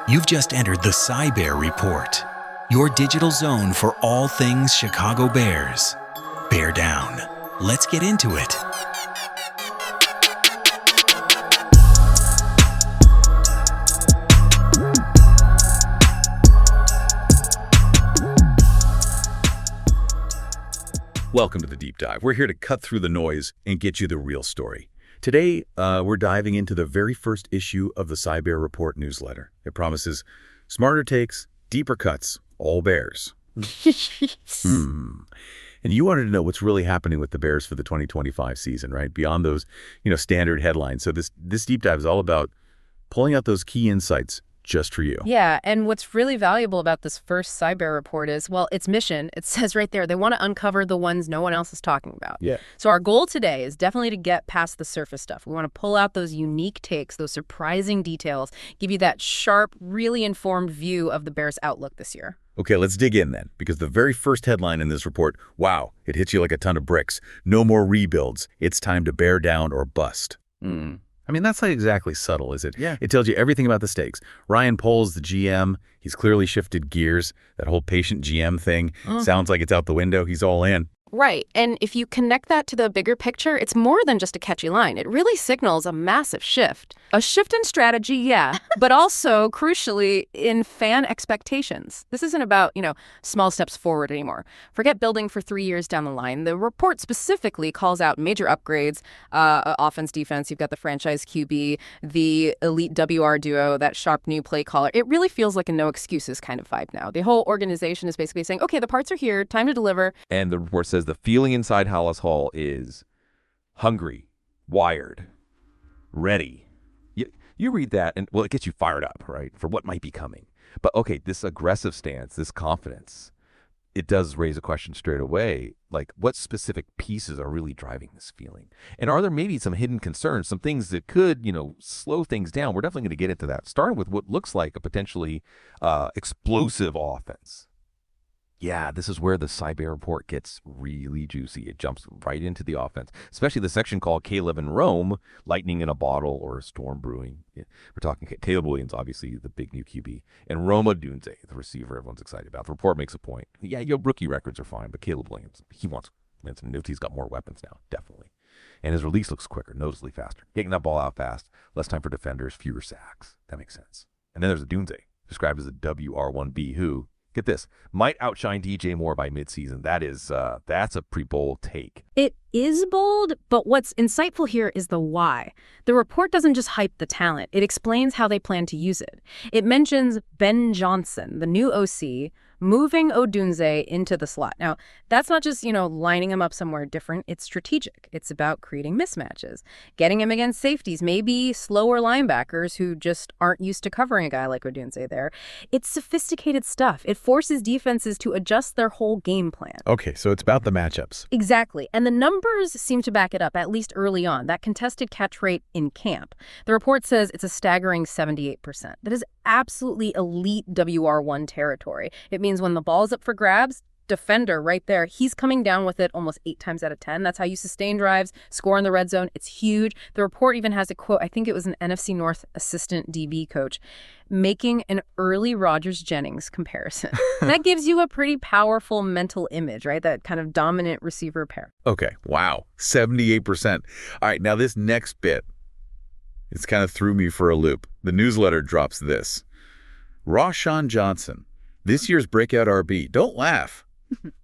You've just entered the Cybear Report, your digital zone for all things Chicago Bears. Bear down. Let's get into it. Welcome to the Deep Dive. We're here to cut through the noise and get you the real story. Today, we're diving into the very first issue of the Cybear Report newsletter. It promises smarter takes, deeper cuts, all Bears. And you wanted to know what's really happening with the Bears for the 2025 season, right? Beyond those, standard headlines. So this deep dive is all about pulling out those key insights just for you. Yeah, and what's really valuable about this first Cybear Report is, well, its mission, it says right there, they want to uncover the ones no one else is talking about. Yeah. So our goal today is definitely to get past the surface stuff. We want to pull out those unique takes, those surprising details, give you that sharp, really informed view of the Bears' outlook this year. Okay, let's dig in then, because the very first headline in this report, wow, it hits you like a ton of bricks. No more rebuilds. It's time to bear down or bust. I mean, that's not exactly subtle, is it? Yeah. It tells you everything about the stakes. Ryan Poles, the GM, he's clearly shifted gears. That whole patient GM thing sounds like it's out the window. He's all in. Right, and if you connect that to the bigger picture, it's more than just a catchy line. It really signals a massive shift. A shift in strategy, yeah, but also, crucially, in fan expectations. This isn't about, small steps forward anymore. Forget building for 3 years down the line. The report specifically calls out major upgrades, offense, defense. You've got the franchise QB, the elite WR duo, that sharp new play caller. It really feels like a no excuses kind of vibe now. The whole organization is basically saying, okay, the parts are here, time to deliver. And the report says the feeling inside Halas Hall is hungry, wired, ready. You read that, and, well, it gets you fired up, right, for what might be coming. But, okay, this aggressive stance, this confidence, it does raise a question straight away, like what specific pieces are really driving this feeling? And are there maybe some hidden concerns, some things that could, slow things down? We're definitely going to get into that, starting with what looks like a potentially explosive offense. Yeah, this is where the Cybear Report gets really juicy. It jumps right into the offense, especially the section called Caleb and Rome, lightning in a bottle or a storm brewing. Yeah, we're talking Caleb Williams, obviously the big new QB, and Rome Odunze, the receiver everyone's excited about. The report makes a point. Yeah, your rookie records are fine, but Caleb Williams, he wants wins, and he's got more weapons now, definitely. And his release looks quicker, noticeably faster. Getting that ball out fast, less time for defenders, fewer sacks. That makes sense. And then there's Odunze, described as a WR1B, who, get this, might outshine DJ Moore by midseason. That's a pretty bold take. It is bold, but what's insightful here is the why. The report doesn't just hype the talent. It explains how they plan to use it. It mentions Ben Johnson, the new OC, moving Odunze into the slot. Now, that's not just, lining him up somewhere different. It's strategic. It's about creating mismatches, getting him against safeties, maybe slower linebackers who just aren't used to covering a guy like Odunze there. It's sophisticated stuff. It forces defenses to adjust their whole game plan. Okay, so it's about the matchups. Exactly. And the numbers seem to back it up, at least early on. That contested catch rate in camp. The report says it's a staggering 78%. That is absolutely elite WR1 territory. It means when the ball's up for grabs, defender right there, he's coming down with it almost 8 times out of 10. That's how you sustain drives, score in the red zone. It's huge. The report even has a quote, I think it was an NFC North assistant DB coach, making an early Rodgers-Jennings comparison. That gives you a pretty powerful mental image, right? That kind of dominant receiver pair. Okay, wow, 78%. All right, now this next bit, it's kind of threw me for a loop. The newsletter drops this. Rashawn Johnson, this year's breakout RB. Don't laugh.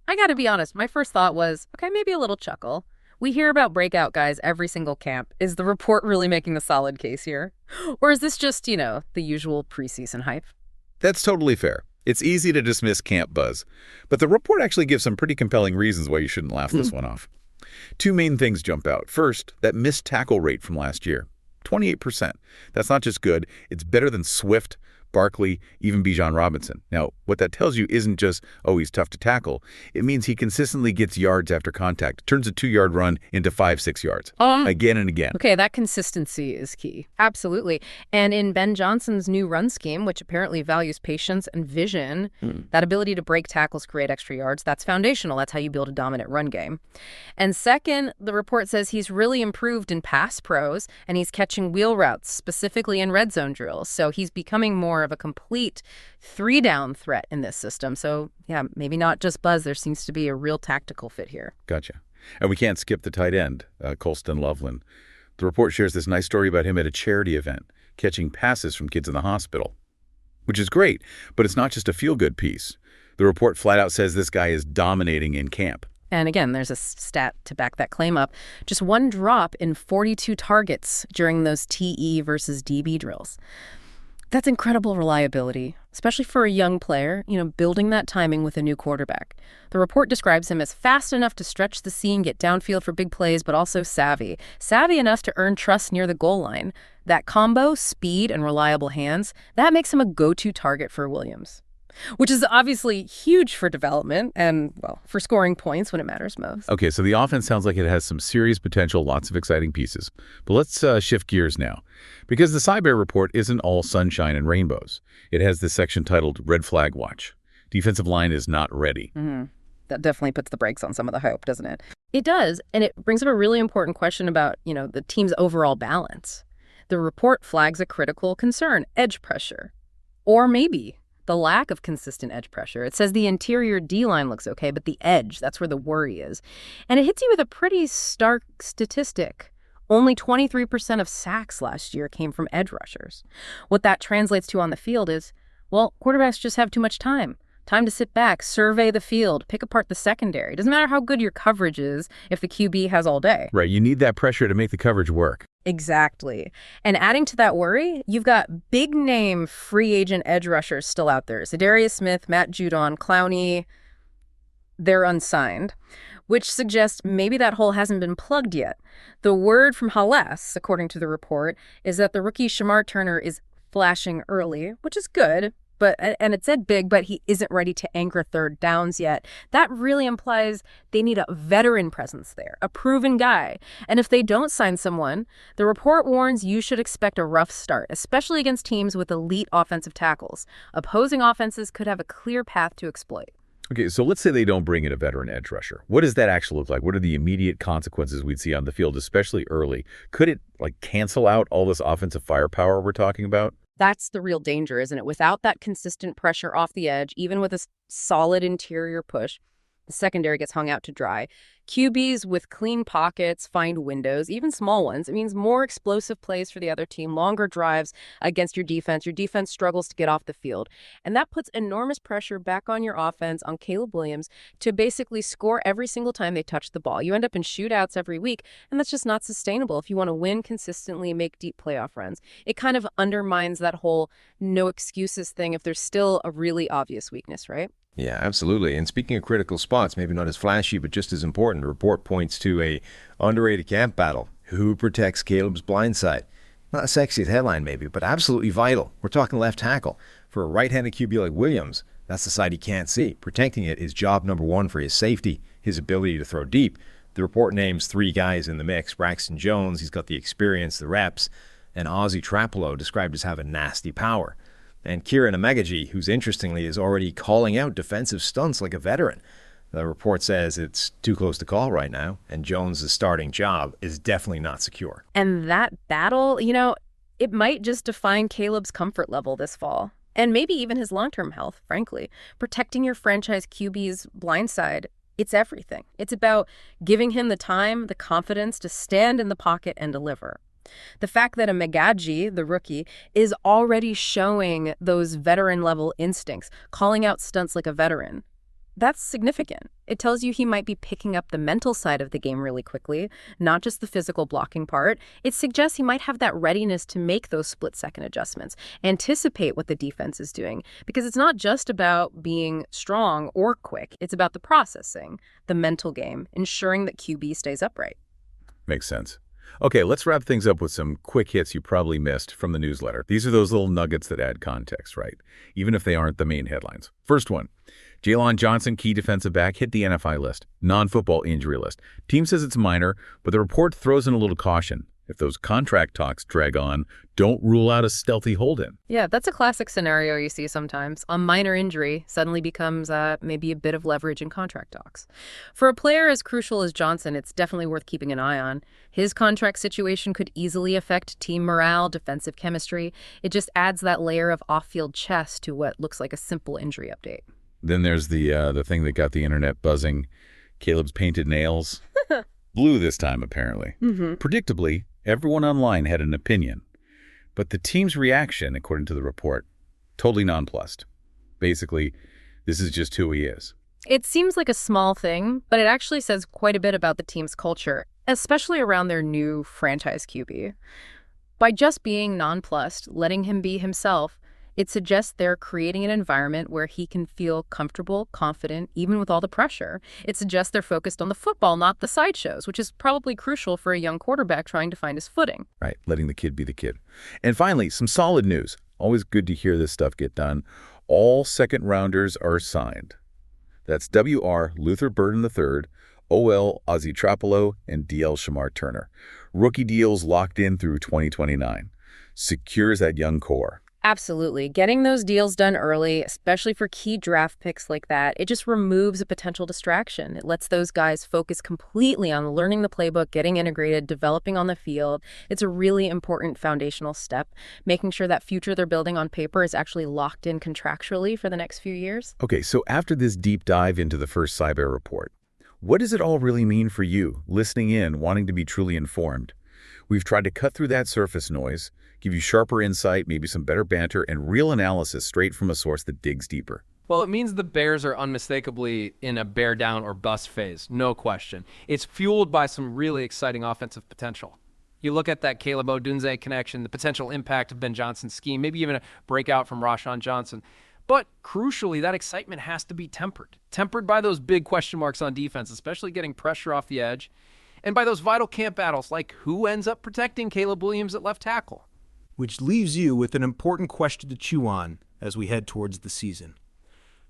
I gotta be honest, my first thought was, okay, maybe a little chuckle. We hear about breakout guys every single camp. Is the report really making a solid case here? Or is this just, the usual preseason hype? That's totally fair. It's easy to dismiss camp buzz, but the report actually gives some pretty compelling reasons why you shouldn't laugh this one off. 2 main things jump out. First, that missed tackle rate from last year, 28%. That's not just good, it's better than Swift, Barkley, even Bijan Robinson. Now, what that tells you isn't just, oh, he's tough to tackle. It means he consistently gets yards after contact, turns a 2-yard run into 5-6 yards, again and again. Okay, that consistency is key. Absolutely. And in Ben Johnson's new run scheme, which apparently values patience and vision, that ability to break tackles, create extra yards, that's foundational. That's how you build a dominant run game. And second, the report says he's really improved in pass pros, and he's catching wheel routes, specifically in red zone drills. So he's becoming more more of a complete three-down threat in this system. So, yeah, maybe not just buzz. There seems to be a real tactical fit here. Gotcha. And we can't skip the tight end, Colston Loveland. The report shares this nice story about him at a charity event, catching passes from kids in the hospital, which is great, but it's not just a feel-good piece. The report flat out says this guy is dominating in camp. And again, there's a stat to back that claim up. Just one drop in 42 targets during those TE versus DB drills. That's incredible reliability, especially for a young player, building that timing with a new quarterback. The report describes him as fast enough to stretch the seam, get downfield for big plays, but also savvy. Savvy enough to earn trust near the goal line. That combo, speed and reliable hands, that makes him a go-to target for Williams. Which is obviously huge for development and, well, for scoring points when it matters most. Okay, so the offense sounds like it has some serious potential, lots of exciting pieces. But let's shift gears now. Because the Cyber report isn't all sunshine and rainbows. It has this section titled Red Flag Watch. Defensive line is not ready. Mm-hmm. That definitely puts the brakes on some of the hope, doesn't it? It does, and it brings up a really important question about, the team's overall balance. The report flags a critical concern, edge pressure. Or maybe the lack of consistent edge pressure. It says the interior D-line looks okay, but the edge, that's where the worry is. And it hits you with a pretty stark statistic. Only 23% of sacks last year came from edge rushers. What that translates to on the field is, well, quarterbacks just have too much time. Time to sit back, survey the field, pick apart the secondary. It doesn't matter how good your coverage is if the QB has all day. Right, you need that pressure to make the coverage work. Exactly. And adding to that worry, you've got big-name free agent edge rushers still out there. Za'Darius Smith, Matt Judon, Clowney, they're unsigned, which suggests maybe that hole hasn't been plugged yet. The word from Halas, according to the report, is that the rookie Shamar Turner is flashing early, which is good. And it said big, but he isn't ready to anchor third downs yet. That really implies they need a veteran presence there, a proven guy. And if they don't sign someone, the report warns you should expect a rough start, especially against teams with elite offensive tackles. Opposing offenses could have a clear path to exploit. Okay, so let's say they don't bring in a veteran edge rusher. What does that actually look like? What are the immediate consequences we'd see on the field, especially early? Could it cancel out all this offensive firepower we're talking about? That's the real danger, isn't it? Without that consistent pressure off the edge, even with a solid interior push, the secondary gets hung out to dry. QBs with clean pockets find windows, even small ones. It means more explosive plays for the other team, longer drives against your defense. Your defense struggles to get off the field. And that puts enormous pressure back on your offense, on Caleb Williams, to basically score every single time they touch the ball. You end up in shootouts every week, and that's just not sustainable if you want to win consistently and make deep playoff runs. It kind of undermines that whole no excuses thing if there's still a really obvious weakness, right? Yeah, absolutely. And speaking of critical spots, maybe not as flashy, but just as important, the report points to a underrated camp battle. Who protects Caleb's blind side? Not a sexiest headline maybe, but absolutely vital. We're talking left tackle. For a right-handed QB like Williams, that's the side he can't see. Protecting it is job number one for his safety, his ability to throw deep. The report names three guys in the mix. Braxton Jones, he's got the experience, the reps, and Ozzie Trapolo, described as having nasty power. And Kieran Amegaji, who's interestingly is already calling out defensive stunts like a veteran. The report says it's too close to call right now, and Jones' starting job is definitely not secure. And that battle, it might just define Caleb's comfort level this fall. And maybe even his long-term health, frankly. Protecting your franchise QB's blind side, it's everything. It's about giving him the time, the confidence to stand in the pocket and deliver. The fact that Amegaji, the rookie, is already showing those veteran-level instincts, calling out stunts like a veteran, that's significant. It tells you he might be picking up the mental side of the game really quickly, not just the physical blocking part. It suggests he might have that readiness to make those split-second adjustments, anticipate what the defense is doing, because it's not just about being strong or quick. It's about the processing, the mental game, ensuring that QB stays upright. Makes sense. Okay, let's wrap things up with some quick hits you probably missed from the newsletter. These are those little nuggets that add context, right? Even if they aren't the main headlines. First one, Jalen Johnson, key defensive back, hit the NFI list, non-football injury list. Team says it's minor, but the report throws in a little caution. If those contract talks drag on, don't rule out a stealthy hold-in. Yeah, that's a classic scenario you see sometimes. A minor injury suddenly becomes maybe a bit of leverage in contract talks. For a player as crucial as Johnson, it's definitely worth keeping an eye on. His contract situation could easily affect team morale, defensive chemistry. It just adds that layer of off-field chess to what looks like a simple injury update. Then there's the thing that got the internet buzzing, Caleb's painted nails. Blue this time, apparently. Predictably, everyone online had an opinion. But the team's reaction, according to the report, totally nonplussed. Basically, this is just who he is. It seems like a small thing, but it actually says quite a bit about the team's culture, especially around their new franchise QB. By just being nonplussed, letting him be himself, it suggests they're creating an environment where he can feel comfortable, confident, even with all the pressure. It suggests they're focused on the football, not the sideshows, which is probably crucial for a young quarterback trying to find his footing. Right, letting the kid be the kid. And finally, some solid news. Always good to hear this stuff get done. All second-rounders are signed. That's W.R. Luther Burden III, O.L. Ozzie Trapolo, and D.L. Shamar Turner. Rookie deals locked in through 2029. Secures that young core. Absolutely. Getting those deals done early, especially for key draft picks like that, it just removes a potential distraction. It lets those guys focus completely on learning the playbook, getting integrated, developing on the field. It's a really important foundational step, making sure that future they're building on paper is actually locked in contractually for the next few years. Okay, so after this deep dive into the first Cyber report, what does it all really mean for you, listening in, wanting to be truly informed? We've tried to cut through that surface noise, give you sharper insight, maybe some better banter, and real analysis straight from a source that digs deeper. Well, it means the Bears are unmistakably in a bear down or bust phase, no question. It's fueled by some really exciting offensive potential. You look at that Caleb Odunze connection, the potential impact of Ben Johnson's scheme, maybe even a breakout from Rashawn Johnson. But crucially, that excitement has to be tempered by those big question marks on defense, especially getting pressure off the edge, and by those vital camp battles like who ends up protecting Caleb Williams at left tackle. Which leaves you with an important question to chew on as we head towards the season.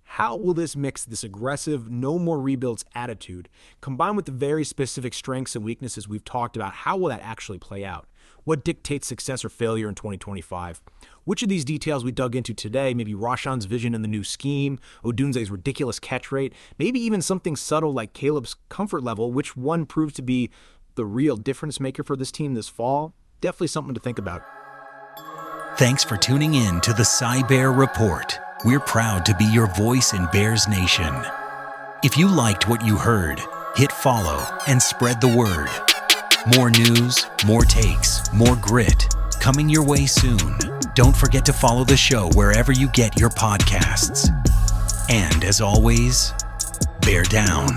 How will this mix this aggressive, no more rebuilds attitude, combined with the very specific strengths and weaknesses we've talked about, how will that actually play out? What dictates success or failure in 2025? Which of these details we dug into today, maybe Rashawn's vision in the new scheme, Odunze's ridiculous catch rate, maybe even something subtle like Caleb's comfort level, which one proves to be the real difference maker for this team this fall? Definitely something to think about. Thanks for tuning in to the Cyber Report. We're proud to be your voice in Bears Nation. If you liked what you heard, hit follow and spread the word. More news, more takes, more grit, coming your way soon. Don't forget to follow the show wherever you get your podcasts. And as always, bear down.